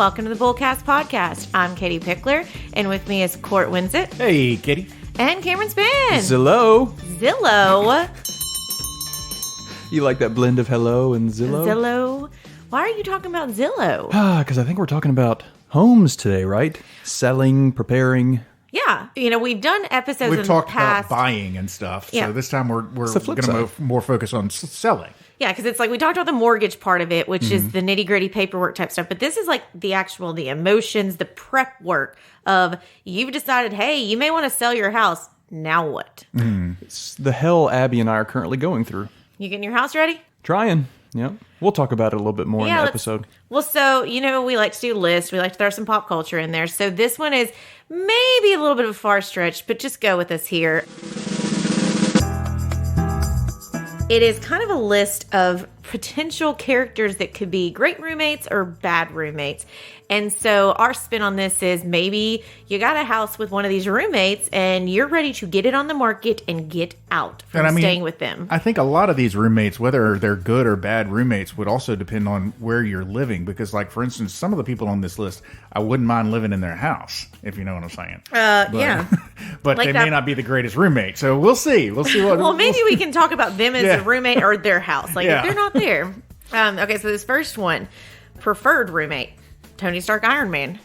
welcome to the Bullcast Podcast. I'm Katie Pickler, and with me is Court Winsett. Hey, Katie. And Cameron Span. Zillow. You like that blend of hello and Zillow? Zillow. Why are you talking about Zillow? Because I think we're talking about homes today, right? Selling, preparing. Yeah. You know, we've done episodes We've in talked the past. about buying and stuff. Yeah. So this time we're It's the flip going to side. more focus on selling. Yeah, because it's like we talked about the mortgage part of it, which is the nitty-gritty paperwork type stuff. But this is like the emotions, the prep work of you've decided, hey, you may want to sell your house. Now what? It's the hell Abby and I are currently going through. You getting your house ready? Trying. Yep. We'll talk about it a little bit more in the episode. Well, so, you know, we like to do lists. We like to throw some pop culture in there. So this one is maybe a little bit of a far stretch, but just go with us here. It is kind of a list of potential characters that could be great roommates or bad roommates. And so our spin on this is maybe you got a house with one of these roommates and you're ready to get it on the market and get out from staying with them. I think a lot of these roommates, whether they're good or bad roommates, would also depend on where you're living. Because, like, for instance, some of the people on this list, I wouldn't mind living in their house, if you know what I'm saying. Yeah. But Like they that- may not be the greatest roommate. So we'll see. We'll see what. Well, maybe we can talk about them as Yeah. a roommate or their house. Like, Yeah. if they're not there. Okay, so this first one, preferred roommate, Tony Stark Iron Man.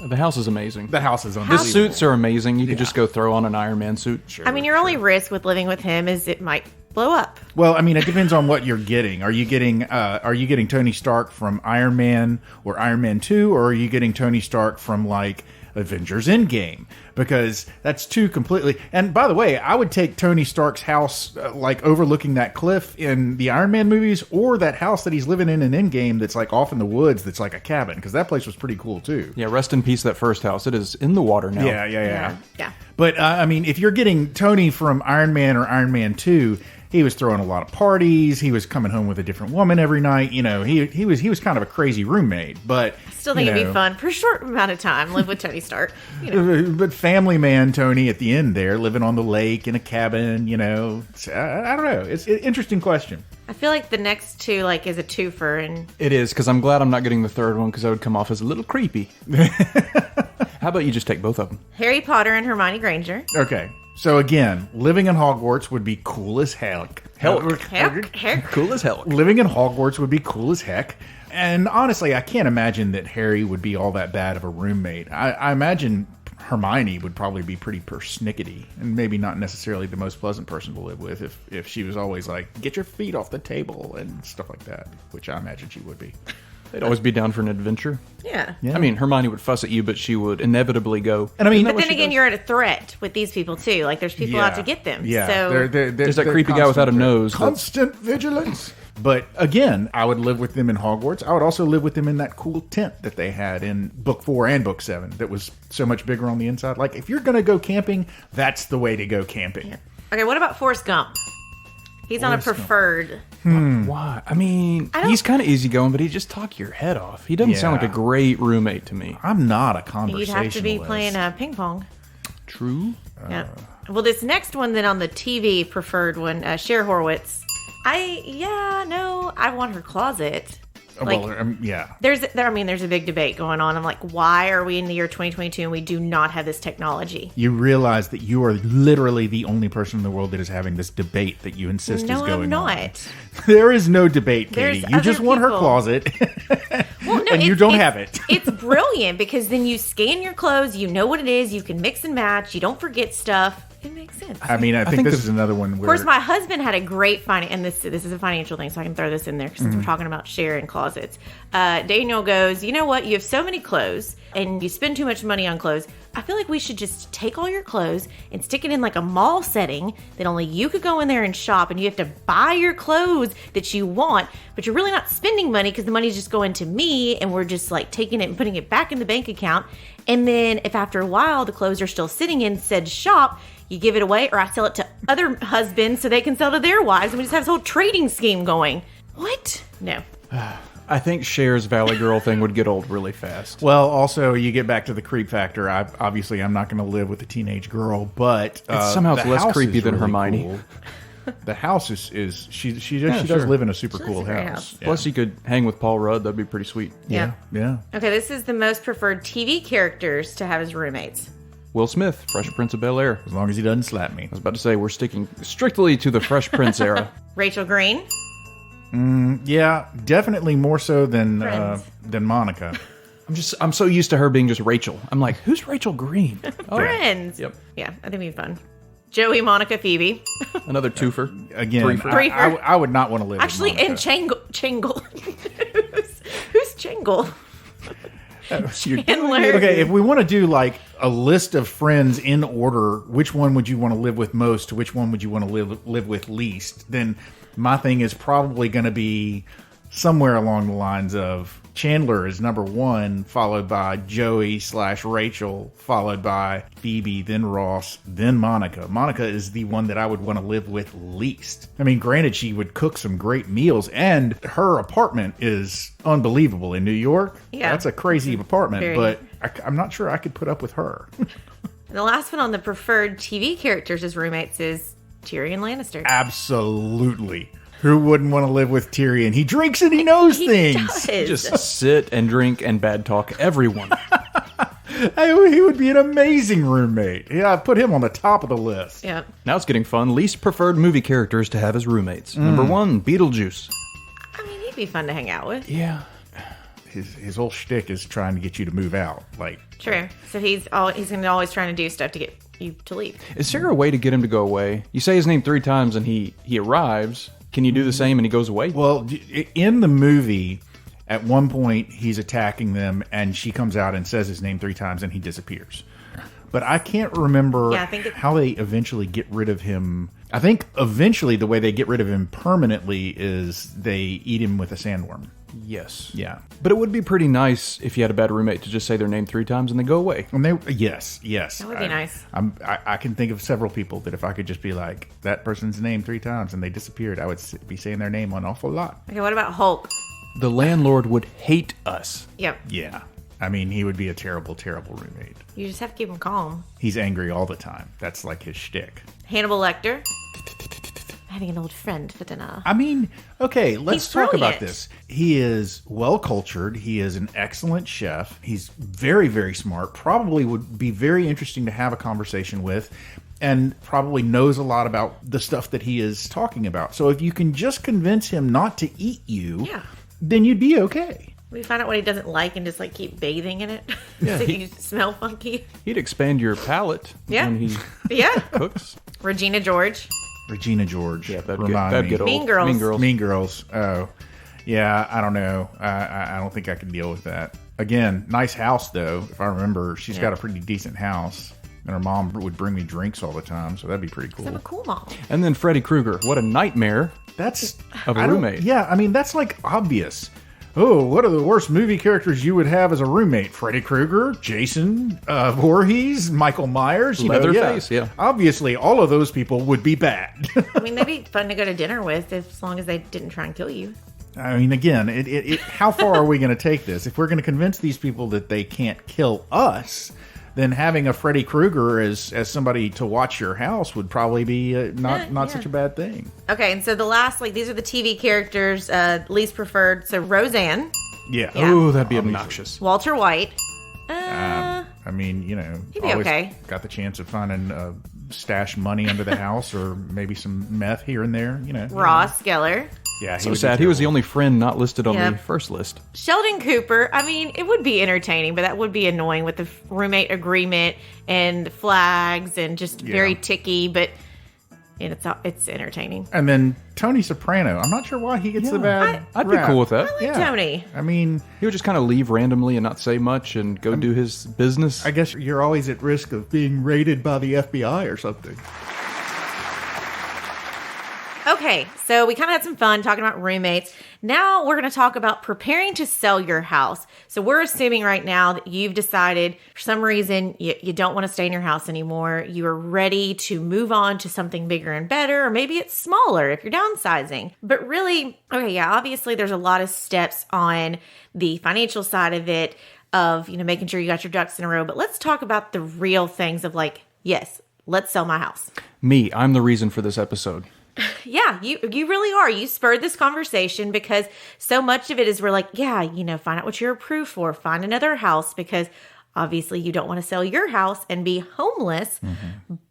The house is amazing. The house is The unbelievable. suits are amazing. You could just go throw on an Iron Man suit. Sure, I mean, your only risk with living with him is it might blow up. Well, I mean, it depends on what you're getting. Are you getting Tony Stark from Iron Man or Iron Man 2, or are you getting Tony Stark from, like, Avengers Endgame? Because that's two completely... And by the way, I would take Tony Stark's house, like, overlooking that cliff in the Iron Man movies, or that house that he's living in Endgame that's, like, off in the woods that's like a cabin, because that place was pretty cool, too. Yeah, rest in peace, that first house. It is in the water now. Yeah. Yeah. But, I mean, if you're getting Tony from Iron Man or Iron Man 2... He was throwing a lot of parties. He was coming home with a different woman every night. You know, he was kind of a crazy roommate. But Still think it'd be fun for a short amount of time, live with Tony Stark. You know. But family man Tony at the end there, living on the lake in a cabin. You know, I don't know. It's an interesting question. I feel like the next two, like, is a twofer. And It is, because I'm glad I'm not getting the third one, because I would come off as a little creepy. How about you just take both of them? Harry Potter and Hermione Granger. Okay. So again, living in Hogwarts would be cool as heck. Heck. Cool as hell. Living in Hogwarts would be cool as heck. And honestly, I can't imagine that Harry would be all that bad of a roommate. I imagine Hermione would probably be pretty persnickety and maybe not necessarily the most pleasant person to live with if she was always like, get your feet off the table and stuff like that, which I imagine she would be. They'd always be down for an adventure. Yeah. I mean, Hermione would fuss at you, but she would inevitably go. And I mean, But then again, you're at a threat with these people, too. Like, there's people out to get them. Yeah, So There's that creepy guy without a nose. Constant vigilance. But again, I would live with them in Hogwarts. I would also live with them in that cool tent that they had in Book 4 and Book 7 that was so much bigger on the inside. Like, if you're going to go camping, that's the way to go camping. Yeah. Okay, what about Forrest Gump? He's on a preferred. Why? I mean, he's kind of easygoing, but he just talk your head off. He doesn't sound like a great roommate to me. I'm not a You'd conversationalist. have to be playing ping pong. True. Yeah. Well, this next one then on the TV preferred one, Cher Horowitz. I want her closet. Like, yeah. there's a big debate going on. I'm like, why are we in the year 2022 and we do not have this technology? You realize that you are literally the only person in the world that is having this debate that you insist is going on. No, I'm not. There is no debate, Katie. There's You just other want her people. closet, Well, no, and you don't have it. It's brilliant because then you scan your clothes, you know what it is, you can mix and match, you don't forget stuff. It makes sense. I mean, I think this is another one where... Of course, my husband had a great and this is a financial thing, so I can throw this in there since we're talking about sharing closets. Daniel goes, you know what? You have so many clothes, and you spend too much money on clothes. I feel like we should just take all your clothes and stick it in like a mall setting that only you could go in there and shop, and you have to buy your clothes that you want, but you're really not spending money because the money's just going to me, and we're just like taking it and putting it back in the bank account. And then if after a while the clothes are still sitting in said shop, you give it away, or I sell it to other husbands so they can sell to their wives, and we just have this whole trading scheme going. What? No. I think Cher's Valley Girl thing would get old really fast. Well, also, you get back to the creep factor. Obviously, I'm not going to live with a teenage girl, but It's somehow the less house creepy is than really Hermione. cool. the house is she does live in a super cool a great house. Yeah. Plus, you could hang with Paul Rudd. That'd be pretty sweet. Yeah. Yeah. Okay, this is the most preferred TV characters to have as roommates. Will Smith, Fresh Prince of Bel-Air. As long as he doesn't slap me. I was about to say, we're sticking strictly to the Fresh Prince era. Rachel Green. Yeah, definitely more so than Friends. Monica. I'm so used to her being just Rachel. I'm like, who's Rachel Green? Oh, Friends. Yep. Yeah, I think it'd be fun. Joey, Monica, Phoebe. Another twofer. Again, Threefer. I would not want to live Actually, with and Changle. Who's Changle? Chandler. Okay, if we want to do like a list of friends in order, which one would you want to live with most? Which one would you want to live with least? Then my thing is probably going to be somewhere along the lines of Chandler is number one, followed by Joey/Rachel, followed by Phoebe, then Ross, then Monica. Monica is the one that I would want to live with least. I mean, granted, she would cook some great meals, and her apartment is unbelievable in New York. Yeah. That's a crazy apartment, Very. but I'm not sure I could put up with her. And the last one on the preferred TV characters as roommates is Tyrion Lannister. Absolutely. Who wouldn't want to live with Tyrion? He drinks and he knows things. Does. Just sit and drink and bad talk everyone. He would be an amazing roommate. Yeah, I put him on the top of the list. Yeah. Now it's getting fun. Least preferred movie characters to have as roommates. Number 1, Beetlejuice. I mean, he'd be fun to hang out with. Yeah. His whole shtick is trying to get you to move out. Like, True. So he's always trying to do stuff to get you to leave. Is there a way to get him to go away? You say his name 3 times and he arrives. Can you do the same and he goes away? well, in the movie, at one point he's attacking them, and she comes out and says his name 3 times, and he disappears. But I can't remember how they eventually get rid of him. I think eventually the way they get rid of him permanently is they eat him with a sandworm. Yes. Yeah. But it would be pretty nice if you had a bad roommate to just say their name 3 times and they go away. And yes. That would be nice. I can think of several people that if I could just be like, that person's name 3 times and they disappeared, I would be saying their name an awful lot. Okay, what about Hulk? The landlord would hate us. Yep. Yeah. I mean, he would be a terrible, terrible roommate. You just have to keep him calm. He's angry all the time. That's like his shtick. Hannibal Lecter. Having an old friend for dinner. I mean, okay, let's He's talk about brilliant. this. He is well cultured. He is an excellent chef. He's very, very smart. Probably would be very interesting to have a conversation with, and probably knows a lot about the stuff that he is talking about. So if you can just convince him not to eat you, then you'd be okay. We find out what he doesn't like and just like keep bathing in it. Yeah, so you smell funky. He'd expand your palate when he Yeah. cooks. Regina George. Regina George. Yeah, that'd Remind me. get old. Mean Girls. Mean Girls. Mean Girls. Oh, yeah. I don't know. I don't think I can deal with that. Again, nice house though. If I remember, she's got a pretty decent house, and her mom would bring me drinks all the time, so that'd be pretty cool. I'm a cool mom. And then Freddy Krueger. What a nightmare. That's Of a I don't- roommate. Yeah, I mean that's like obvious. Oh, what are the worst movie characters you would have as a roommate? Freddy Krueger, Jason Voorhees, Michael Myers, Leatherface, yeah. Obviously, all of those people would be bad. I mean, they'd be fun to go to dinner with as long as they didn't try and kill you. I mean, again, how far are we going to take this? If we're going to convince these people that they can't kill us, then having a Freddy Krueger as somebody to watch your house would probably be not such a bad thing. Okay, and so the last, these are the TV characters least preferred. So Roseanne, Yeah. Oh, that'd be obnoxious. Walter White. I mean, He'd be okay. got the chance of finding stash money under the house, or maybe some meth here and there. Ross Geller. Yeah, So sad. He was the only friend not listed on Yep. the first list. Sheldon Cooper. I mean, it would be entertaining, but that would be annoying with the roommate agreement and flags and just very ticky, but it's entertaining. And then Tony Soprano. I'm not sure why he gets the bad. I'd be rap. cool with that. I like Tony. I mean, He would just kind of leave randomly and not say much and go do his business. I guess you're always at risk of being raided by the FBI or something. Okay, so we kind of had some fun talking about roommates. Now we're going to talk about preparing to sell your house. So we're assuming right now that you've decided for some reason you don't want to stay in your house anymore. You are ready to move on to something bigger and better, or maybe it's smaller if you're downsizing. But really, obviously there's a lot of steps on the financial side of it, of making sure you got your ducks in a row. But let's talk about the real things of yes, let's sell my house. Me, I'm the reason for this episode. Yeah, you really are. You spurred this conversation because so much of it is we're like, yeah, find out what you're approved for. Find another house because obviously you don't want to sell your house and be homeless.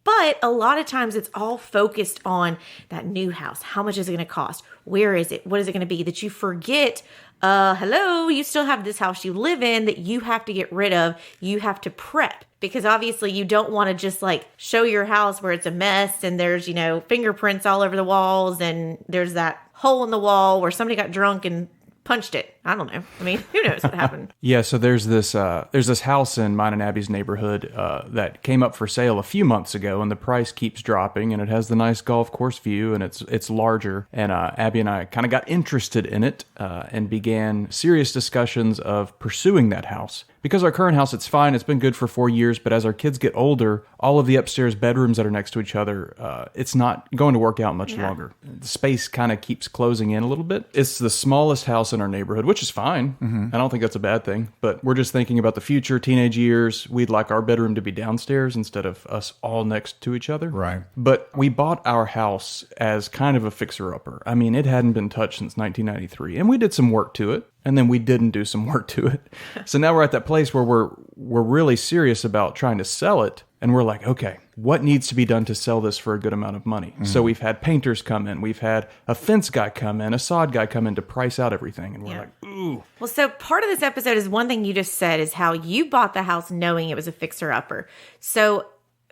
But a lot of times it's all focused on that new house. How much is it going to cost? Where is it? What is it going to be? That you forget, hello, you still have this house you live in that you have to get rid of. You have to prep. Because obviously you don't want to just like show your house where it's a mess and there's, fingerprints all over the walls and there's that hole in the wall where somebody got drunk and punched it. I don't know. I mean, who knows what happened? Yeah, so there's this house in mine and Abby's neighborhood that came up for sale a few months ago, and the price keeps dropping, and it has the nice golf course view, and it's larger. And Abby and I kind of got interested in it and began serious discussions of pursuing that house. Because our current house, it's fine. It's been good for 4 years. But as our kids get older, all of the upstairs bedrooms that are next to each other, it's not going to work out much longer. The space kind of keeps closing in a little bit. It's the smallest house in our neighborhood, which is fine. I don't think that's a bad thing. But we're just thinking about the future, teenage years. We'd like our bedroom to be downstairs instead of us all next to each other. Right. But we bought our house as kind of a fixer-upper. I mean, it hadn't been touched since 1993. And we did some work to it. And then we didn't do some work to it. So now we're at that place where we're really serious about trying to sell it. And we're like, okay, what needs to be done to sell this for a good amount of money? So we've had painters come in. We've had a fence guy come in, a sod guy come in to price out everything. And we're like, ooh. Well, so part of this episode is one thing you just said is how you bought the house knowing it was a fixer-upper. So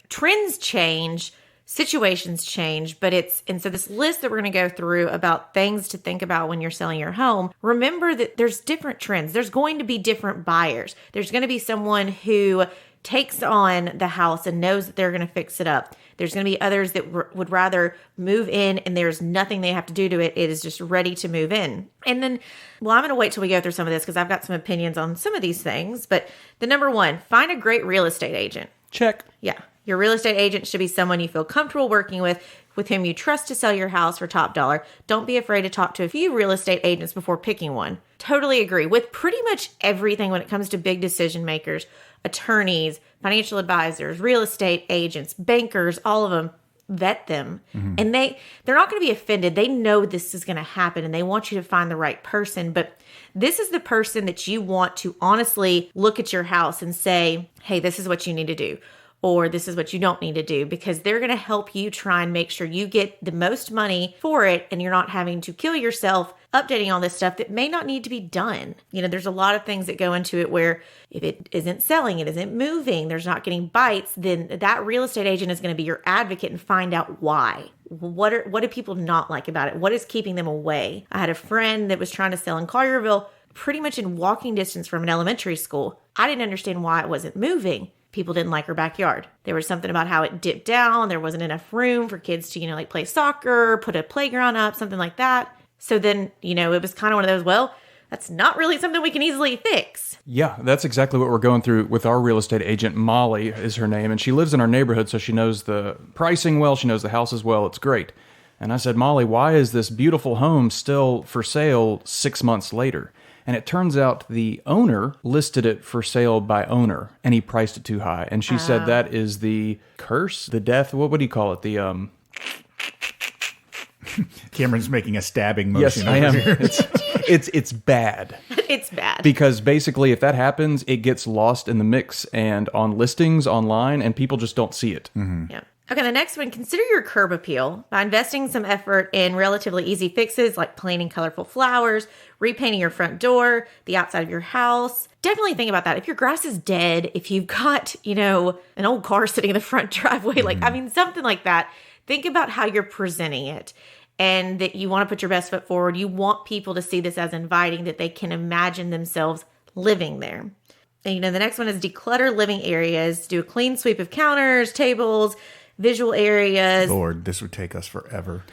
trends change. Situations change, and so this list that we're going to go through about things to think about when you're selling your home, remember that there's different trends. There's going to be different buyers. There's going to be someone who takes on the house and knows that they're going to fix it up. There's going to be others that would rather move in and there's nothing they have to do to it. It is just ready to move in. And then, well, I'm going to wait till we go through some of this because I've got some opinions on some of these things. But the number one, find a great real estate agent. Check. Yeah. Your real estate agent should be someone you feel comfortable working with whom you trust to sell your house for top dollar. Don't be afraid to talk to a few real estate agents before picking one. Totally agree with pretty much everything when it comes to big decision makers, attorneys, financial advisors, real estate agents, bankers, all of them. Vet them. And they're not going to be offended. They know this is going to happen and they want you to find the right person. But this is the person that you want to honestly look at your house and say, hey, this is what you need to do. Or this is what you don't need to do, because they're going to help you try and make sure you get the most money for it and you're not having to kill yourself updating all this stuff that may not need to be done. There's a lot of things that go into it where if it isn't selling, it isn't moving, there's not getting bites, then that real estate agent is going to be your advocate and find out why. What do people not like about it? What is keeping them away? I had a friend that was trying to sell in Collierville, pretty much in walking distance from an elementary school. I didn't understand why it wasn't moving. People didn't like her backyard. There was something about how it dipped down. There wasn't enough room for kids to, play soccer, put a playground up, something like that. So then, it was kind of one of those, well, that's not really something we can easily fix. Yeah, that's exactly what we're going through with our real estate agent. Molly is her name, and she lives in our neighborhood, so she knows the pricing well. She knows the houses well. It's great. And I said, Molly, why is this beautiful home still for sale 6 months later? And it turns out the owner listed it for sale by owner, and he priced it too high. And she said that is the curse, the death. What would he call it? The Cameron's making a stabbing motion. Yes, I am. It's bad. It's bad. Because basically, if that happens, it gets lost in the mix and on listings online, and people just don't see it. Yeah. Okay, the next one, consider your curb appeal by investing some effort in relatively easy fixes like planting colorful flowers, repainting your front door, the outside of your house. Definitely think about that. If your grass is dead, if you've got, an old car sitting in the front driveway, something like that, think about how you're presenting it and that you want to put your best foot forward. You want people to see this as inviting, that they can imagine themselves living there. And, the next one is declutter living areas. Do a clean sweep of counters, tables, visual areas. Lord, this would take us forever.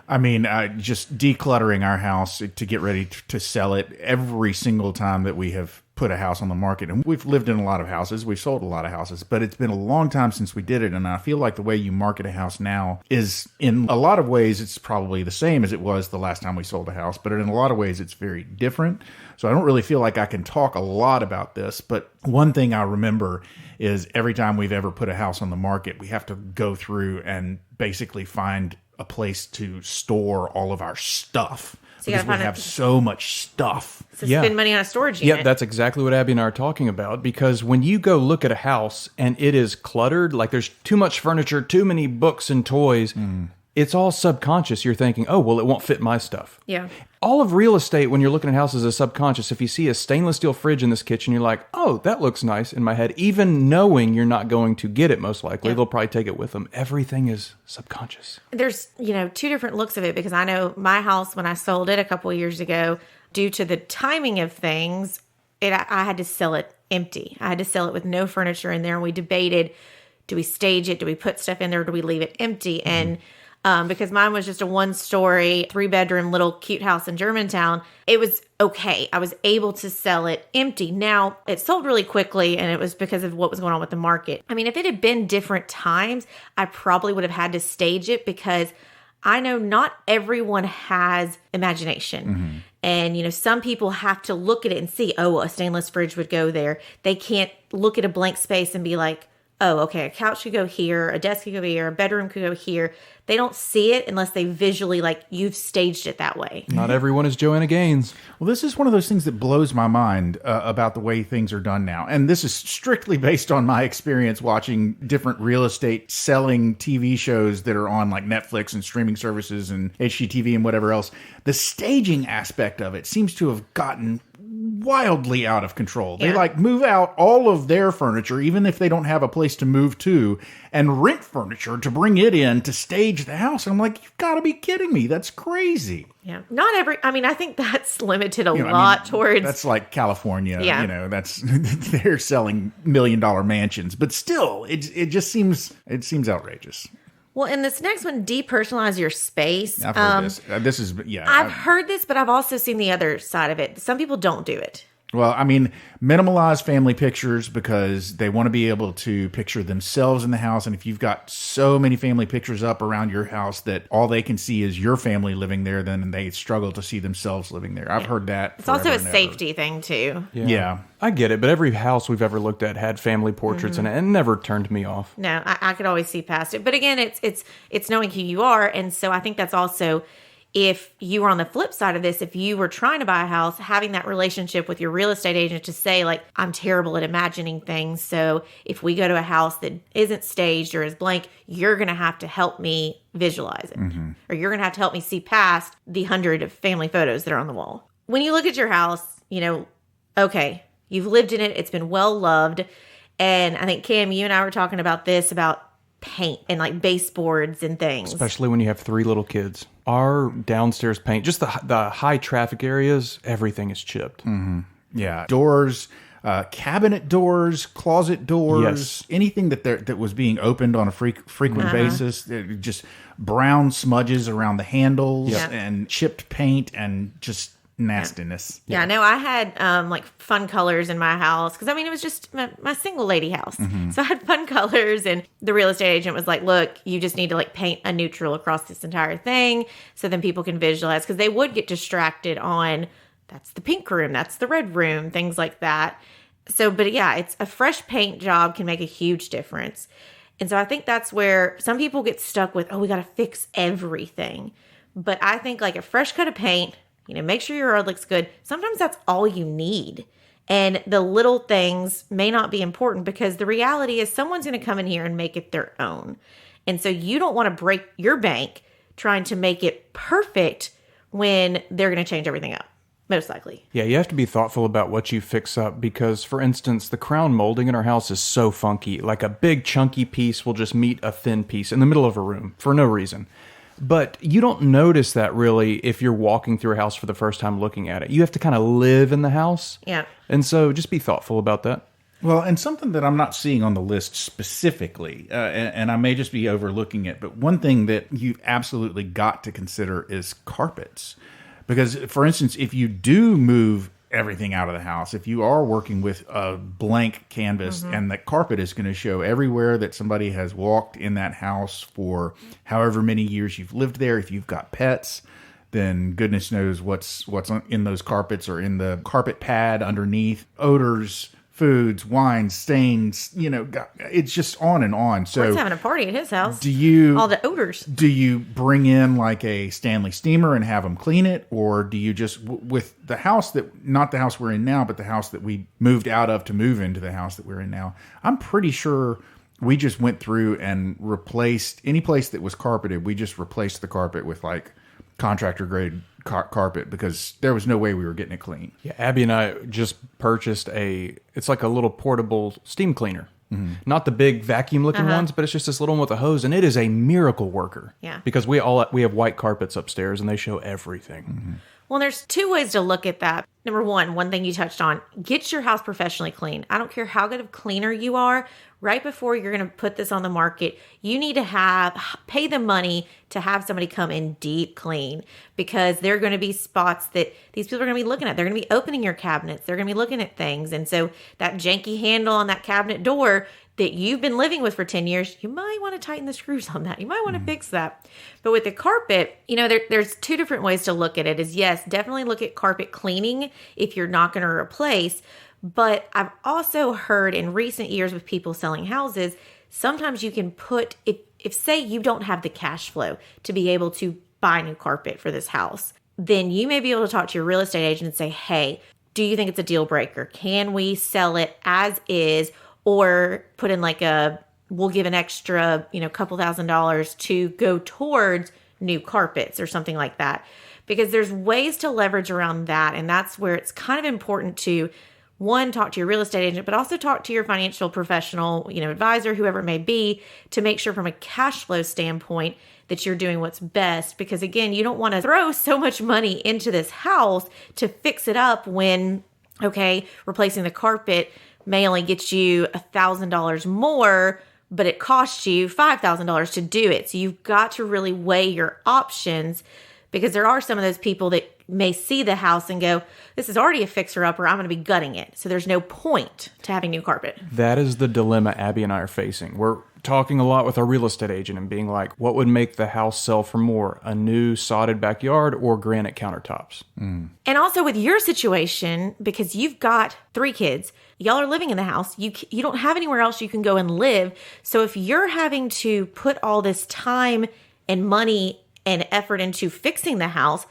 I mean, just decluttering our house to get ready to sell it every single time that we have put a house on the market, and we've lived in a lot of houses, we've sold a lot of houses, but it's been a long time since we did it. And I feel like the way you market a house now is, in a lot of ways, it's probably the same as it was the last time we sold a house, but in a lot of ways it's very different. So I don't really feel like I can talk a lot about this, but one thing I remember is every time we've ever put a house on the market, we have to go through and basically find a place to store all of our stuff. So because we have so much stuff. So spend money on a storage unit. Yeah, that's exactly what Abby and I are talking about. Because when you go look at a house and it is cluttered, like there's too much furniture, too many books and toys, it's all subconscious. You're thinking, oh, well, it won't fit my stuff. Yeah. All of real estate, when you're looking at houses, is subconscious. If you see a stainless steel fridge in this kitchen, you're like, oh, that looks nice in my head. Even knowing you're not going to get it, most likely, they'll probably take it with them. Everything is subconscious. There's, two different looks of it, because I know my house, when I sold it a couple of years ago, due to the timing of things, I had to sell it empty. I had to sell it with no furniture in there. And we debated, do we stage it? Do we put stuff in there? Or do we leave it empty? And because mine was just a 1-story, 3-bedroom little cute house in Germantown, it was okay. I was able to sell it empty. Now, it sold really quickly, and it was because of what was going on with the market. I mean, if it had been different times, I probably would have had to stage it, because I know not everyone has imagination. And, some people have to look at it and see, oh, a stainless fridge would go there. They can't look at a blank space and be like, oh, okay, a couch could go here, a desk could go here, a bedroom could go here. They don't see it unless they visually, you've staged it that way. Not everyone is Joanna Gaines. Well, this is one of those things that blows my mind about the way things are done now. And this is strictly based on my experience watching different real estate selling TV shows that are on Netflix and streaming services and HGTV and whatever else. The staging aspect of it seems to have gotten wildly out of control. They move out all of their furniture, even if they don't have a place to move to, and rent furniture to bring it in to stage the house. And I'm like, you've got to be kidding me. That's crazy. Yeah. I think that's limited a lot towards. That's like California. Yeah. That's, they're selling $1 million mansions, but still, it seems outrageous. Well, and this next one, depersonalize your space. I've heard this. This is, I've heard this, but I've also seen the other side of it. Some people don't do it. Well, minimalize family pictures, because they want to be able to picture themselves in the house. And if you've got so many family pictures up around your house that all they can see is your family living there, then they struggle to see themselves living there. I've heard that. It's also a safety thing, too. Yeah. I get it, but every house we've ever looked at had family portraits in it, and it never turned me off. No, I could always see past it. But again, it's knowing who you are. And so I think that's also, if you were on the flip side of this, if you were trying to buy a house, having that relationship with your real estate agent to say, I'm terrible at imagining things. So if we go to a house that isn't staged or is blank, you're going to have to help me visualize it. Or you're going to have to help me see past the 100 of family photos that are on the wall. When you look at your house, okay, you've lived in it. It's been well loved. And I think, Cam, you and I were talking about this, about paint and baseboards and things. Especially when you have 3 little kids. Our downstairs paint, just the high traffic areas, everything is chipped. Yeah. Doors, cabinet doors, closet doors, anything that was being opened on a frequent basis, just brown smudges around the handles and chipped paint and just nastiness. Yeah, no, I had fun colors in my house, because it was just my single lady house. So I had fun colors, and the real estate agent was like, look, you just need to paint a neutral across this entire thing, so then people can visualize, because they would get distracted on, that's the pink room, that's the red room, things like that. So, but yeah, it's a fresh paint job can make a huge difference. And so I think that's where some people get stuck with, oh, we got to fix everything. But I think a fresh coat of paint, make sure your yard looks good. Sometimes that's all you need. And the little things may not be important, because the reality is someone's going to come in here and make it their own. And so you don't want to break your bank trying to make it perfect when they're going to change everything up, most likely. Yeah, you have to be thoughtful about what you fix up, because, for instance, the crown molding in our house is so funky. A big chunky piece will just meet a thin piece in the middle of a room for no reason. But you don't notice that really if you're walking through a house for the first time looking at it. You have to kind of live in the house. Yeah. And so just be thoughtful about that. Well, and something that I'm not seeing on the list specifically, and I may just be overlooking it, but one thing that you've absolutely got to consider is carpets. Because, for instance, if you do move everything out of the house. If you are working with a blank canvas and the carpet is going to show everywhere that somebody has walked in that house for however many years you've lived there. If you've got pets, then goodness knows what's in those carpets or in the carpet pad underneath. Odors, foods, wines, stains, it's just on and on. So We're having a party at his house. All the odors. Do you bring in like a Stanley steamer and have them clean it? Or do you just, with the house not the house we're in now, but the house that we moved out of to move into the house that we're in now, I'm pretty sure we just went through and replaced any place that was carpeted. We just replaced the carpet with like contractor grade carpet because there was no way we were getting it clean. Yeah, Abby and I just purchased it's like a little portable steam cleaner. Not the big vacuum looking ones, but it's just this little one with a hose, and it is a miracle worker. Yeah. Because we have white carpets upstairs and they show everything. Well, there's two ways to look at that. Number one thing you touched on, get your house professionally cleaned. I don't care how good of a cleaner you are. Right before you're going to put this on the market, you need to pay the money to have somebody come in deep clean, because there are going to be spots that these people are going to be looking at. They're going to be opening your cabinets. They're going to be looking at things. And so that janky handle on that cabinet door that you've been living with for 10 years, you might want to tighten the screws on that. You might want to fix that. But with the carpet, there's two different ways to look at it. Is yes, definitely look at carpet cleaning if you're not going to replace. But I've also heard in recent years with people selling houses, sometimes you can if say you don't have the cash flow to be able to buy new carpet for this house, then you may be able to talk to your real estate agent and say, hey, do you think it's a deal breaker? Can we sell it as is, or put in we'll give an extra, couple $1,000s to go towards new carpets or something like that. Because there's ways to leverage around that. And that's where it's kind of important to, one, talk to your real estate agent, but also talk to your financial professional, advisor, whoever it may be, to make sure from a cash flow standpoint that you're doing what's best. Because again, you don't want to throw so much money into this house to fix it up when, replacing the carpet may only get you $1,000 more, but it costs you $5,000 to do it. So you've got to really weigh your options, because there are some of those people that may see the house and go, this is already a fixer-upper, I'm going to be gutting it. So there's no point to having new carpet. That is the dilemma Abby and I are facing. We're talking a lot with our real estate agent and being like, what would make the house sell for more, a new sodded backyard or granite countertops? And also with your situation, because you've got 3 kids, y'all are living in the house. You don't have anywhere else you can go and live. So if you're having to put all this time and money and effort into fixing the house,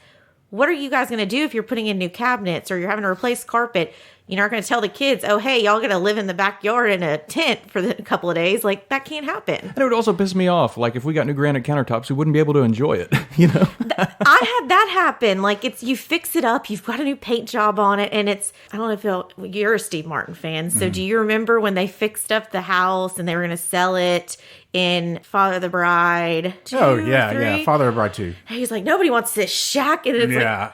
what are you guys going to do if you're putting in new cabinets or you're having to replace carpet? You're not going to tell the kids, oh, hey, y'all going to live in the backyard in a tent for a couple of days. That can't happen. And it would also piss me off. If we got new granite countertops, we wouldn't be able to enjoy it, I had that happen. You fix it up, you've got a new paint job on it, and I don't know if you're a Steve Martin fan. So do you remember when they fixed up the house and they were going to sell it in Father of the Bride 2, yeah, Father of the Bride 2. He's like, nobody wants this shack, and it's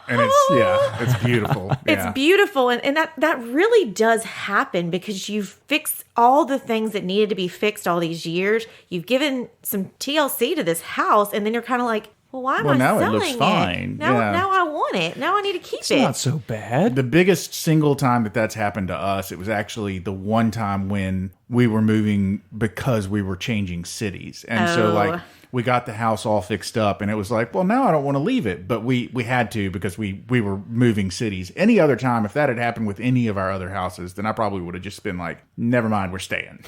it's beautiful. It's beautiful, and that really does happen because you've fixed all the things that needed to be fixed all these years. You've given some TLC to this house, and then you're kind of like, well, why am I now selling it looks fine. Now I want it. Now I need to keep it. It's not so bad. The biggest single time that's happened to us, it was actually the one time when we were moving because we were changing cities. And so we got the house all fixed up, and it was like, well, now I don't want to leave it. But we had to because we were moving cities. Any other time, if that had happened with any of our other houses, then I probably would have just been like, never mind, we're staying.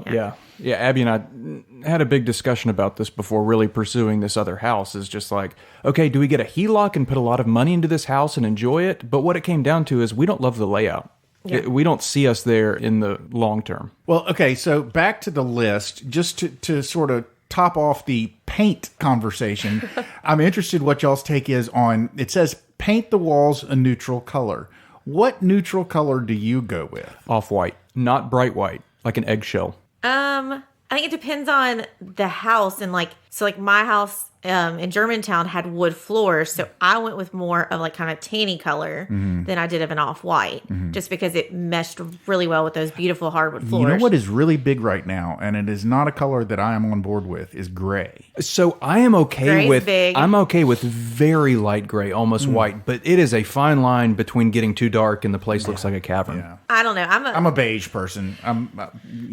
Yeah. Abby and I had a big discussion about this before really pursuing this other house. Is just like, okay, do we get a HELOC and put a lot of money into this house and enjoy it? But what it came down to is we don't love the layout. Yeah. We don't see us there in the long term. Well, okay, so back to the list, just to sort of top off the paint conversation. I'm interested what y'all's take is on, it says paint the walls a neutral color. What neutral color do you go with? Off-white, not bright white, like an eggshell. I think it depends on the house and my house in Germantown had wood floors, so I went with more of like kind of tanny color than I did of an off-white, just because it meshed really well with those beautiful hardwood floors. You know what is really big right now, and it is not a color that I am on board with, is gray. So I am okay Gray's with big. I'm okay with very light gray, almost white, but it is a fine line between getting too dark and the place looks like a cavern. Yeah. I don't know. I'm a beige person.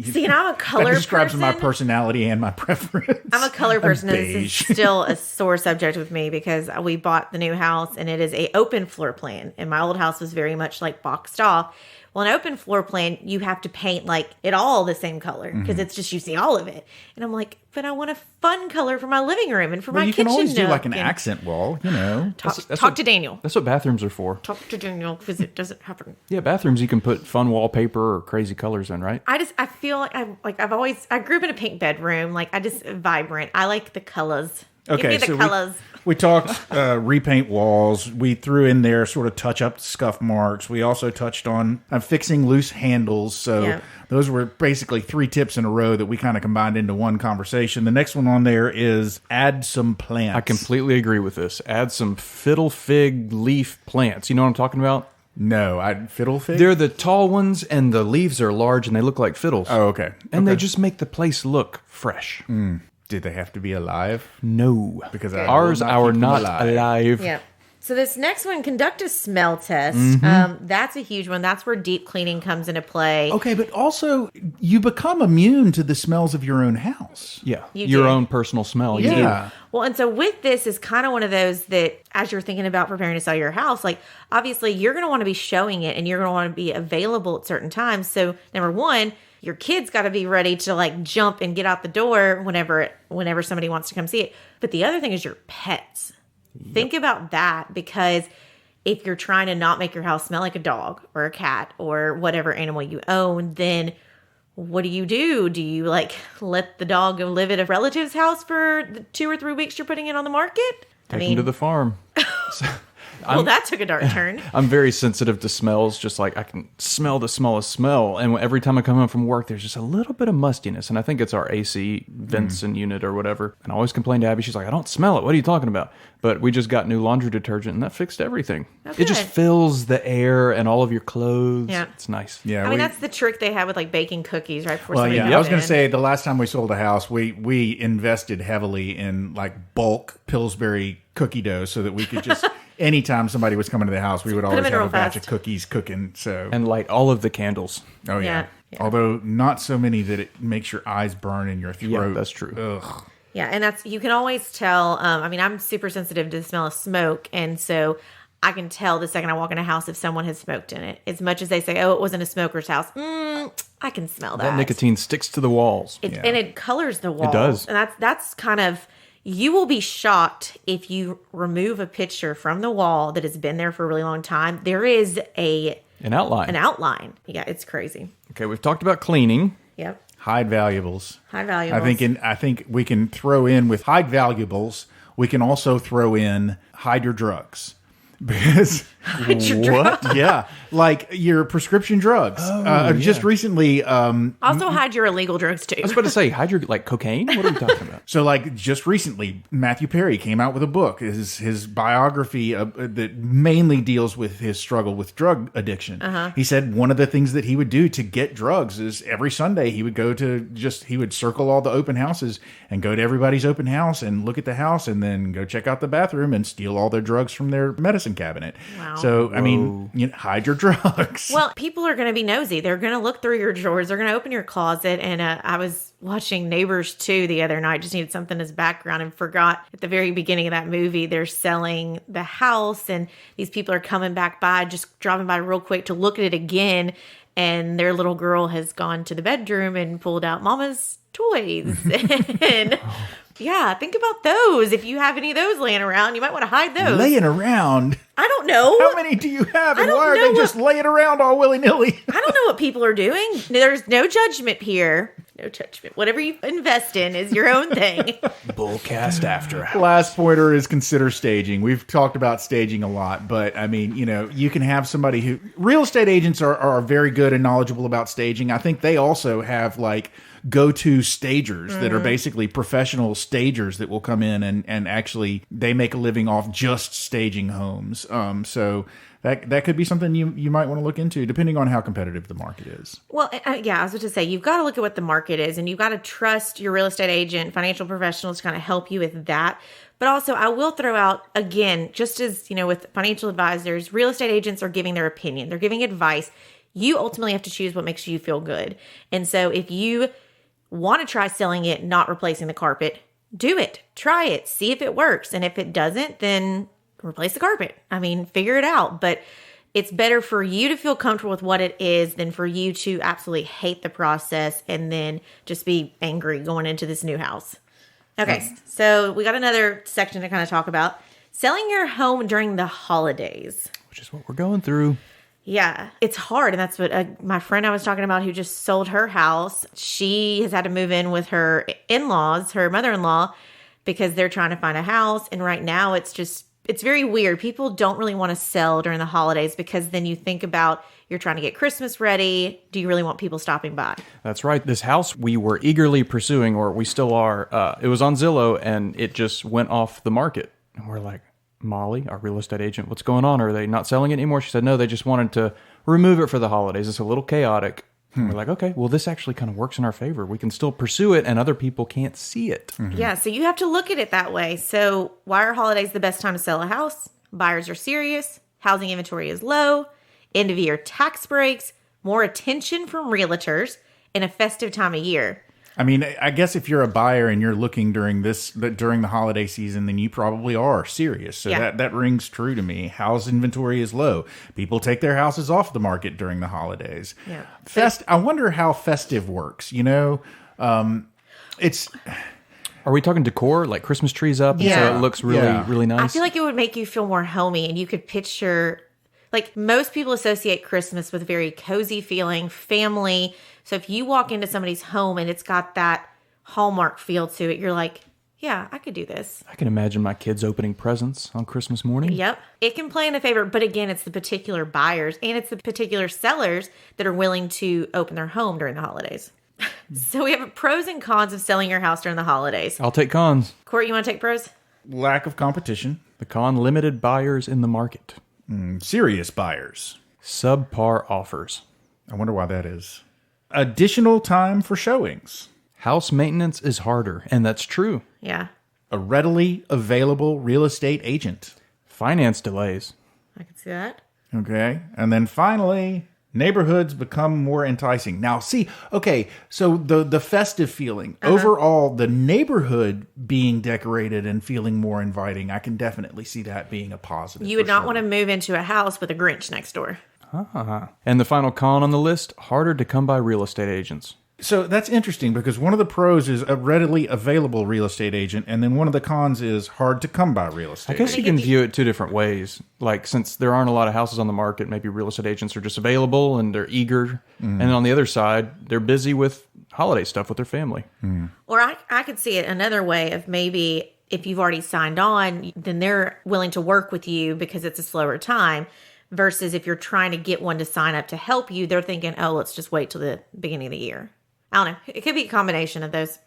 See, and I'm a color that describes person. my personality and my preference. I'm a color person, and beige. this is still a sore subject with me because we bought the new house, and it is a open floor plan, and my old house was very much like boxed off. Well, an open floor plan, you have to paint like it all the same color because it's just you see all of it. And I'm like, but I want a fun color for my living room and for my you kitchen. can always do nook like an and accent wall, you know. Talk to Daniel. That's what bathrooms are for. Talk to Daniel because it doesn't happen. Yeah, bathrooms you can put fun wallpaper or crazy colors in, right? I feel like I grew up in a pink bedroom. Like I just vibrant. I like the colors. Okay, Give me the so colors. we talked repaint walls. We threw in there sort of touch up scuff marks. We also touched on fixing loose handles. So Yeah. those were basically 3 tips in a row that we kind of combined into one conversation. The next one on there is add some plants. I completely agree with this. Add some fiddle fig leaf plants. You know what I'm talking about? No, fiddle fig? They're the tall ones, and the leaves are large, and they look like fiddles. Oh, okay. And they Okay. just make the place look fresh. Did they have to be alive? No. Because I ours will not are keep them not alive. alive. Yeah. So this next one, conduct a smell test. That's a huge one. That's where deep cleaning comes into play. Okay, but also you become immune to the smells of your own house. Yeah. You Your do. own personal smell. You Yeah. Well, and so with this is kind of one of those that as you're thinking about preparing to sell your house, like obviously you're going to want to be showing it and you're going to want to be available at certain times. So number one, your kids got to be ready to like jump and get out the door whenever somebody wants to come see it. But the other thing is your pets. Think about that, because if you're trying to not make your house smell like a dog or a cat or whatever animal you own, then what do? Do you like let the dog go live at a relative's house for the 2 or 3 weeks you're putting it on the market? Take them to the farm. Well, that took a dark turn. I'm very sensitive to smells, just like I can smell the smallest smell. And every time I come home from work, there's just a little bit of mustiness. And I think it's our AC vents and unit or whatever. And I always complain to Abby. She's like, I don't smell it. What are you talking about? But we just got new laundry detergent, and that fixed everything. Okay. It just fills the air and all of your clothes. Yeah. It's nice. Yeah, I mean, that's the trick they had with like baking cookies right before well, somebody yeah. moved I was going in. to say the last time we sold a house, we invested heavily in like bulk Pillsbury cookie dough so that we could just anytime somebody was coming to the house, we would always in have real a batch fast. of cookies cooking. So And light all of the candles. oh yeah. Yeah. Although not so many that it makes your eyes burn in your throat. Yeah, that's true. Ugh. Yeah, and you can always tell. I mean, I'm super sensitive to the smell of smoke, and so I can tell the second I walk in a house if someone has smoked in it. As much as they say, "Oh, it wasn't a smoker's house," I can smell that. That nicotine sticks to the walls. And it colors the walls. does. And that's kind of, you will be shocked if you remove a picture from the wall that has been there for a really long time. There is An outline. an outline. Yeah, it's crazy. Okay, we've talked about cleaning. Yep. Hide valuables. High valuables. I think we can throw in with hide valuables. We can also throw in hide your drugs. Because What? yeah, like your prescription drugs. Just recently, Also hide your illegal drugs too. I was about to say, hide your, like cocaine? What are you talking about? so like just recently, Matthew Perry came out with a book, his biography that mainly deals with his struggle with drug addiction. He said one of the things that he would do to get drugs is every Sunday he would he would circle all the open houses and go to everybody's open house and look at the house and then go check out the bathroom and steal all their drugs from their medicine cabinet. Wow. So I mean, hide your drugs. Well, people are going to be nosy. They're going to look through your drawers. They're going to open your closet. And I was watching Neighbors 2 the other night. Just needed something as background and forgot at the very beginning of that movie, they're selling the house. And these people are coming back by, just driving by real quick to look at it again. And their little girl has gone to the bedroom and pulled out Mama's toys. And yeah, think about those. If you have any of those laying around, you might want to hide those. Laying around. I don't know. How many do you have, and don't why are know they just laying around all willy nilly? I don't know what people are doing. There's no judgment here. No judgment. Whatever you invest in is your own thing. Bullcast after hours. Last pointer is consider staging. We've talked about staging a lot, but I mean, you can have somebody who real estate agents are very good and knowledgeable about staging. I think they also have like go-to stagers that are basically professional stagers that will come in and actually they make a living off just staging homes. So that could be something you might want to look into, depending on how competitive the market is. Well, yeah, I was about to say, you've got to look at what the market is, and you've got to trust your real estate agent, financial professionals to kind of help you with that. But also, I will throw out, again, just as, with financial advisors, real estate agents are giving their opinion. They're giving advice. You ultimately have to choose what makes you feel good. And so if you want to try selling it, not replacing the carpet, do it. Try it. See if it works. And if it doesn't, then replace the carpet. I mean, figure it out. But it's better for you to feel comfortable with what it is than for you to absolutely hate the process and then just be angry going into this new house. Okay, so we got another section to kind of talk about. Selling your home during the holidays. Which is what we're going through. Yeah, it's hard. And that's what my friend I was talking about who just sold her house. She has had to move in with her in-laws, her mother-in-law, because they're trying to find a house. And right now it's very weird. People don't really want to sell during the holidays because then you think about you're trying to get Christmas ready. Do you really want people stopping by? That's right. This house we were eagerly pursuing, or we still are, it was on Zillow and it just went off the market. And we're like, Molly, our real estate agent, what's going on? Are they not selling it anymore? She said, no, they just wanted to remove it for the holidays. It's a little chaotic. We're like, okay, well, this actually kind of works in our favor. We can still pursue it and other people can't see it. Mm-hmm. Yeah, so you have to look at it that way. So why are holidays the best time to sell a house? Buyers are serious. Housing inventory is low. End of year tax breaks. More attention from realtors. And a festive time of year. I mean, I guess if you're a buyer and you're looking during the holiday season, then you probably are serious. So that rings true to me. House inventory is low. People take their houses off the market during the holidays. Yeah. I wonder how festive works. It's. Are we talking decor, like Christmas trees up, so it looks really nice? I feel like it would make you feel more homey, and you could picture, like most people associate Christmas with very cozy feeling, family. So if you walk into somebody's home and it's got that Hallmark feel to it, you're like, yeah, I could do this. I can imagine my kids opening presents on Christmas morning. Yep. It can play in the favor. But again, it's the particular buyers and it's the particular sellers that are willing to open their home during the holidays. So we have pros and cons of selling your house during the holidays. I'll take cons. Court, you want to take pros? Lack of competition. The con, limited buyers in the market. Serious buyers. Subpar offers. I wonder why that is. Additional time for showings. House maintenance is harder, and that's true. Yeah. A readily available real estate agent. Finance delays. I can see that. Okay. And then finally, neighborhoods become more enticing. Now, see, okay, so the festive feeling, overall, the neighborhood being decorated and feeling more inviting, I can definitely see that being a positive. You would not want to move into a house with a Grinch next door. And the final con on the list, harder to come by real estate agents. So that's interesting because one of the pros is a readily available real estate agent, and then one of the cons is hard to come by real estate. I guess you can view it two different ways. Like, since there aren't a lot of houses on the market, maybe real estate agents are just available and they're eager. And then on the other side, they're busy with holiday stuff with their family. Or I could see it another way of maybe if you've already signed on, then they're willing to work with you because it's a slower time. Versus if you're trying to get one to sign up to help you, they're thinking, oh, let's just wait till the beginning of the year. I don't know. It could be a combination of those.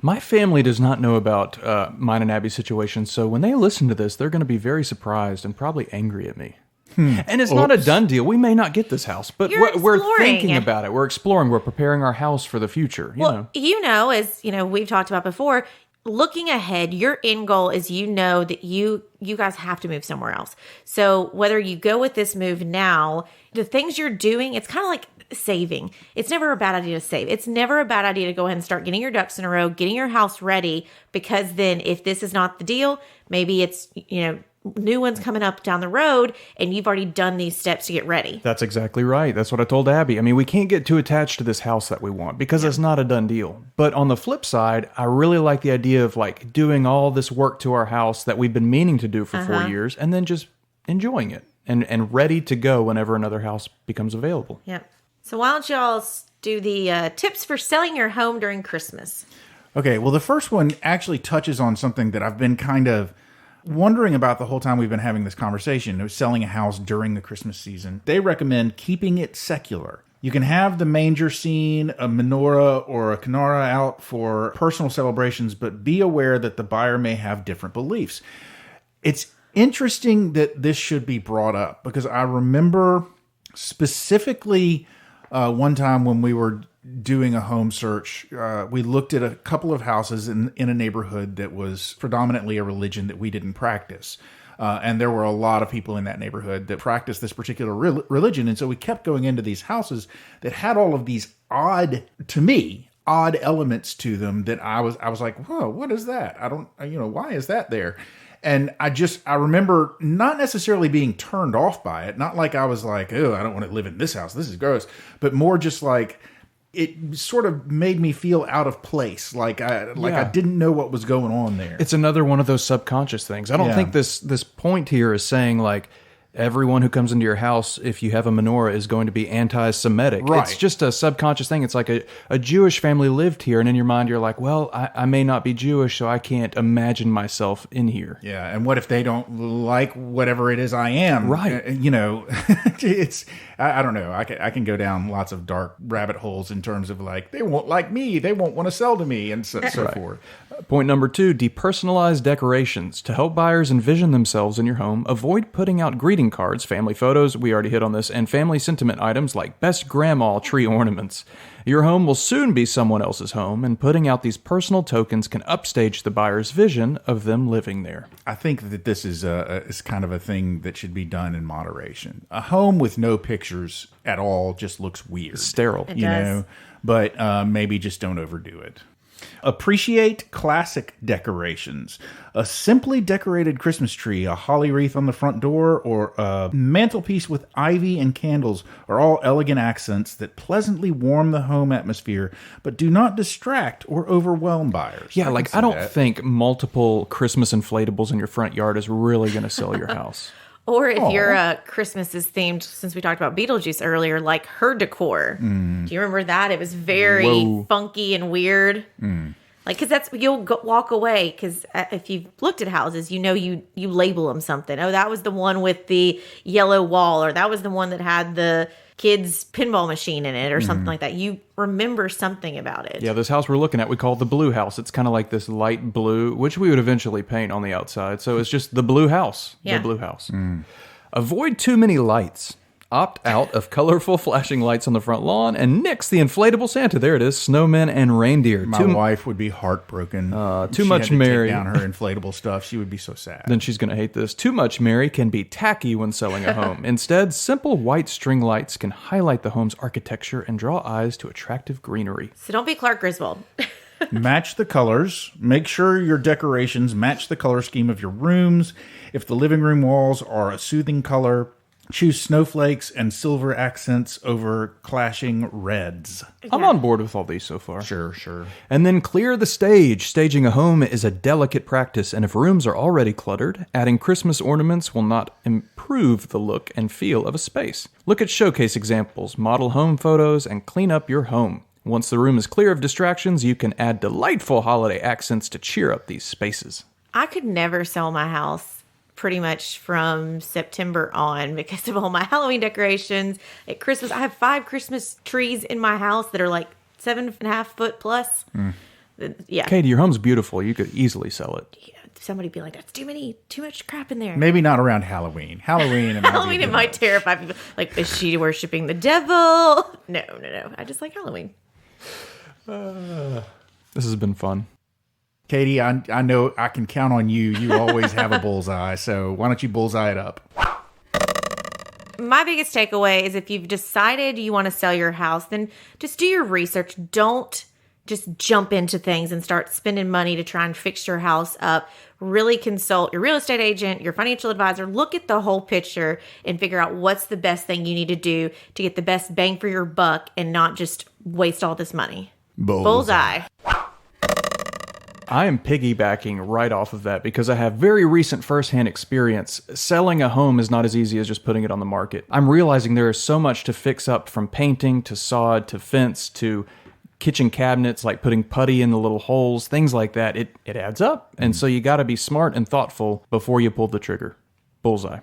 My family does not know about mine and Abby's situation, so when they listen to this, they're going to be very surprised and probably angry at me. And it's not a done deal. We may not get this house, but we're thinking about it. We're exploring. We're preparing our house for the future. You know, as we've talked about before, looking ahead, your end goal is that you guys have to move somewhere else. So whether you go with this move now, the things you're doing, it's kind of like saving. It's never a bad idea to save. It's never a bad idea to go ahead and start getting your ducks in a row, getting your house ready, because then if this is not the deal, maybe it's, new ones coming up down the road and you've already done these steps to get ready. That's exactly right. That's what I told Abby. I mean, we can't get too attached to this house that we want because it's not a done deal. But on the flip side, I really like the idea of like doing all this work to our house that we've been meaning to do for 4 years and then just enjoying it and ready to go whenever another house becomes available. Yep. So why don't y'all do the tips for selling your home during Christmas? Okay, well, the first one actually touches on something that I've been kind of wondering about the whole time we've been having this conversation. It was selling a house during the Christmas season. They recommend keeping it secular. You can have the manger scene, a menorah, or a kinara out for personal celebrations, but be aware that the buyer may have different beliefs. It's interesting that this should be brought up because I remember specifically one time when we were doing a home search, we looked at a couple of houses in a neighborhood that was predominantly a religion that we didn't practice. And there were a lot of people in that neighborhood that practiced this particular religion. And so we kept going into these houses that had all of these odd elements to them that I was like, whoa, what is that? Why is that there? And I remember not necessarily being turned off by it. Not like I was like, oh, I don't want to live in this house. This is gross. But more just like, it sort of made me feel out of place. Like I didn't know what was going on there. It's another one of those subconscious things. I don't think this point here is saying like everyone who comes into your house, if you have a menorah, is going to be anti-Semitic. Right. It's just a subconscious thing. It's like a Jewish family lived here, and in your mind you're like, well, I may not be Jewish, so I can't imagine myself in here. Yeah, and what if they don't like whatever it is I am? Right. I don't know. I can go down lots of dark rabbit holes in terms of like, they won't like me, they won't want to sell to me, and so forth. Point number 2, depersonalize decorations. To help buyers envision themselves in your home, avoid putting out greeting cards, family photos, we already hit on this, and family sentiment items like best grandma tree ornaments. Your home will soon be someone else's home, and putting out these personal tokens can upstage the buyer's vision of them living there. I think that this is kind of a thing that should be done in moderation. A home with no pictures at all just looks weird. It's sterile. It does. But maybe just don't overdo it. Appreciate classic decorations. A simply decorated Christmas tree, a holly wreath on the front door, or a mantelpiece with ivy and candles are all elegant accents that pleasantly warm the home atmosphere, but do not distract or overwhelm buyers. Yeah, I don't think multiple Christmas inflatables in your front yard is really going to sell your house. Or if your Christmas is themed, since we talked about Beetlejuice earlier, like her decor. Do you remember that? It was very funky and weird. Like, because you'll walk away, because if you've looked at houses, you label them something. Oh, that was the one with the yellow wall, or that was the one that had the kids' pinball machine in it, or something like that. You remember something about it. Yeah, this house we're looking at, we call the blue house. It's kind of like this light blue, which we would eventually paint on the outside. So it's just the blue house. Yeah. The blue house. Avoid too many lights. Opt out of colorful flashing lights on the front lawn and nix the inflatable Santa. There it is, snowmen and reindeer. My wife would be heartbroken. Too much Mary. Take down her inflatable stuff. She would be so sad. Then she's going to hate this. Too much Mary can be tacky when selling a home. Instead, simple white string lights can highlight the home's architecture and draw eyes to attractive greenery. So don't be Clark Griswold. Match the colors. Make sure your decorations match the color scheme of your rooms. If the living room walls are a soothing color, choose snowflakes and silver accents over clashing reds. I'm on board with all these so far. Sure. And then clear the stage. Staging a home is a delicate practice, and if rooms are already cluttered, adding Christmas ornaments will not improve the look and feel of a space. Look at showcase examples, model home photos, and clean up your home. Once the room is clear of distractions, you can add delightful holiday accents to cheer up these spaces. I could never sell my house pretty much from September on because of all my Halloween decorations at Christmas. I have 5 Christmas trees in my house that are like 7.5 foot plus. Yeah. Katie, your home's beautiful. You could easily sell it. Yeah, somebody'd be like, that's too much crap in there. Maybe not around Halloween. Halloween, it might terrify people. Like, is she worshiping the devil? No. I just like Halloween. This has been fun. Katie, I know I can count on you. You always have a bullseye, so why don't you bullseye it up? My biggest takeaway is if you've decided you want to sell your house, then just do your research. Don't just jump into things and start spending money to try and fix your house up. Really consult your real estate agent, your financial advisor. Look at the whole picture and figure out what's the best thing you need to do to get the best bang for your buck and not just waste all this money. Bullseye. I am piggybacking right off of that because I have very recent firsthand experience. Selling a home is not as easy as just putting it on the market. I'm realizing there is so much to fix up, from painting to sod to fence to kitchen cabinets, like putting putty in the little holes, things like that. It adds up. And so you got to be smart and thoughtful before you pull the trigger. Bullseye.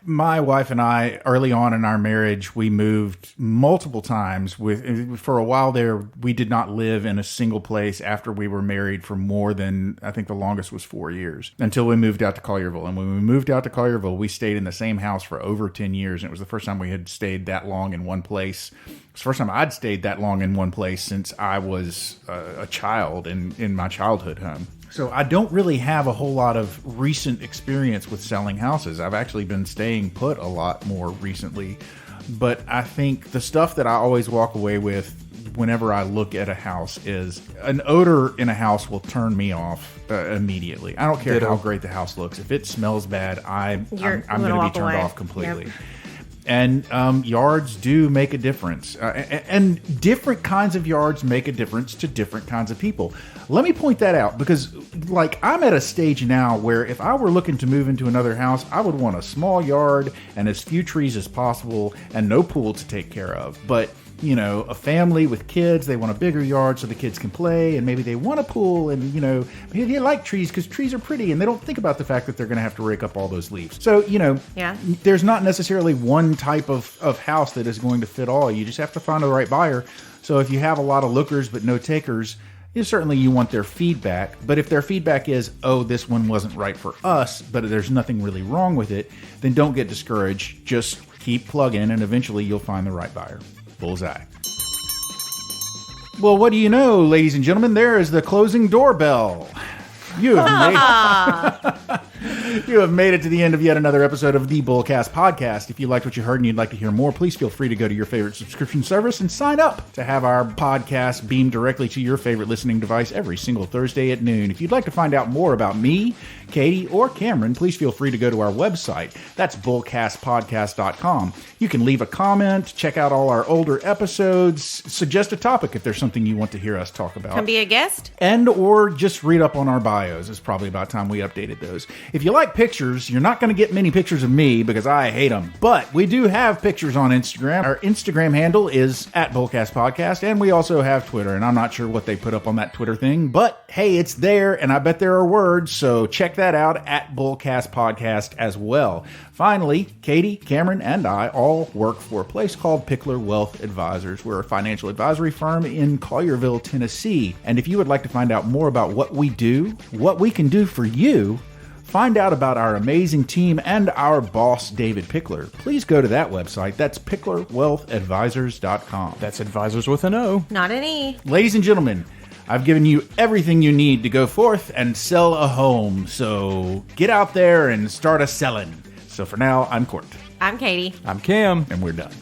My wife and I, early on in our marriage, we moved multiple times. For a while there, we did not live in a single place after we were married for more than, I think the longest was 4 years, until we moved out to Collierville. And when we moved out to Collierville, we stayed in the same house for over 10 years. And it was the first time we had stayed that long in one place. It was the first time I'd stayed that long in one place since I was a child in my childhood home. So I don't really have a whole lot of recent experience with selling houses. I've actually been staying put a lot more recently. But I think the stuff that I always walk away with whenever I look at a house is an odor in a house will turn me off immediately. I don't care how great the house looks. If it smells bad, I'm going to be turned off completely. Yep. And yards do make a difference. And different kinds of yards make a difference to different kinds of people. Let me point that out because, like, I'm at a stage now where if I were looking to move into another house, I would want a small yard and as few trees as possible and no pool to take care of. But, you know, a family with kids, they want a bigger yard so the kids can play, and maybe they want a pool, and, you know, maybe they like trees because trees are pretty, and they don't think about the fact that they're going to have to rake up all those leaves. So, you know, there's not necessarily one type of house that is going to fit all. You just have to find the right buyer. So if you have a lot of lookers but no takers, certainly you want their feedback. But if their feedback is, oh, this one wasn't right for us, but there's nothing really wrong with it, then don't get discouraged. Just keep plugging, and eventually you'll find the right buyer. Bullseye. Well, what do you know, ladies and gentlemen? There is the closing doorbell. You have made it to the end of yet another episode of the Bullcast Podcast. If you liked what you heard and you'd like to hear more, please feel free to go to your favorite subscription service and sign up to have our podcast beamed directly to your favorite listening device every single Thursday at noon. If you'd like to find out more about me, Katie, or Cameron, please feel free to go to our website. That's bullcastpodcast.com. You can leave a comment, check out all our older episodes, suggest a topic if there's something you want to hear us talk about. Come be a guest. And or just read up on our bios. It's probably about time we updated those. If you like pictures, you're not going to get many pictures of me because I hate them. But we do have pictures on Instagram. Our Instagram handle is @BullcastPodcast, and we also have Twitter. And I'm not sure what they put up on that Twitter thing, but hey, it's there, and I bet there are words, so check that out @BullcastPodcast as well. Finally, Katie, Cameron, and I all work for a place called Pickler Wealth Advisors. We're a financial advisory firm in Collierville, Tennessee. And if you would like to find out more about what we do, what we can do for you, find out about our amazing team and our boss, David Pickler, please go to that website. That's picklerwealthadvisors.com. That's advisors with an O. Not an E. Ladies and gentlemen, I've given you everything you need to go forth and sell a home. So get out there and start a selling. So for now, I'm Court. I'm Katie. I'm Cam. And we're done.